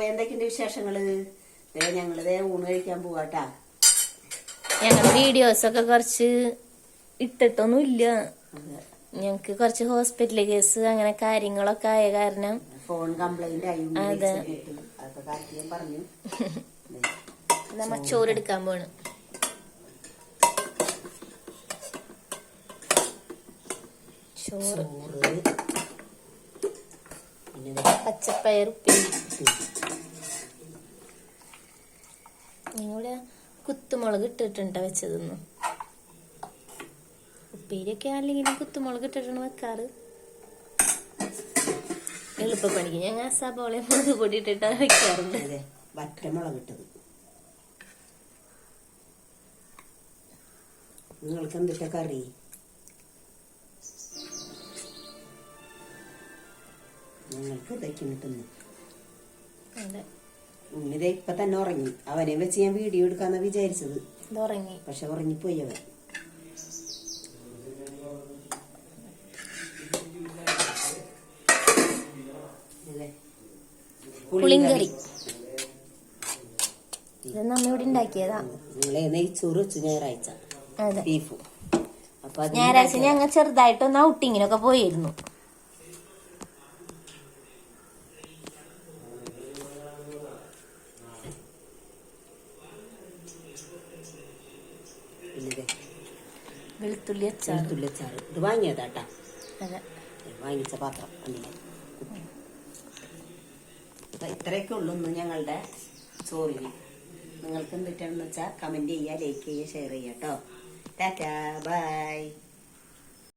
എന്തൊക്കെയുണ്ട് വിശേഷങ്ങള്? ഞങ്ങളിതേ ഊണ് കഴിക്കാൻ പോവാട്ടാ. ഞങ്ങളുടെ വീഡിയോസ് ഒക്കെ കുറച്ച് ഇട്ടിട്ടൊന്നും ഇല്ല. ഞങ്ങക്ക് കുറച്ച് ഹോസ്പിറ്റൽ കേസ് അങ്ങനെ കാര്യങ്ങളൊക്കെ ആയ കാരണം ഫോൺ കംപ്ലൈന്റ് ആയി. അതെ, പറഞ്ഞു. നമ്മ ചോറെടുക്കാൻ പോണ്. ചോറ്, പച്ചപ്പയർ ഉപ്പേരി. ഞങ്ങളിവിടെ കുത്തുമുളക് ഇട്ടിട്ടുണ്ട് വെച്ചതൊന്നു. ഉപ്പേരിയൊക്കെ അല്ലെങ്കിലും കുത്തുമുളക് ഇട്ടിട്ടാണ് വെക്കാറ്. എളുപ്പപ്പണിക്ക് ഞങ്ങൾ സബോളയും മുളക് പൊടി ഇട്ടിട്ടാണ് വെക്കാറുണ്ട്. വറ്റമുളക് ഇട്ടത്. നിങ്ങൾക്ക് എന്തിട്ട കറി? ഞങ്ങൾക്ക് ഇതൊക്കെ കിട്ടുന്നു. ഉണ്ണിത ഇപ്പൊ തന്നെ ഉറങ്ങി. അവനെ വെച്ച് ഞാൻ വീഡിയോ എടുക്കാന്നാ വിചാരിച്ചത്. ഉറങ്ങി, പക്ഷെ ഉറങ്ങിപ്പോയി അവൻ. പുളിങ്കറി ഇത് നമ്മളിവിടെ ഉണ്ടാക്കിയതാ. നിങ്ങളെ നെയ്ച്ചോറ് വെച്ച് ഞായറാഴ്ച ബീഫ്. അപ്പൊ ഞായറാഴ്ച ഞങ്ങൾ ചെറുതായിട്ടൊന്ന് ഔട്ടിങ്ങിനൊക്കെ പോയിരുന്നു. വെളുത്തുള്ളി അച്ചാർ ഇത് വാങ്ങിയതാട്ടാ. അതെ, വാങ്ങിച്ച പാത്രം. ഇത്രയൊക്കെ ഉള്ളൂ ഞങ്ങളുടെ ചോറിന്. നിങ്ങൾക്ക് എന്തിട്ടാണെന്ന് വെച്ചാൽ കമന്റ് ചെയ്യുക, ലൈക്ക് ചെയ്യുക, ഷെയർ ചെയ്യുക കേട്ടോ. ടാറ്റാ, ബൈ.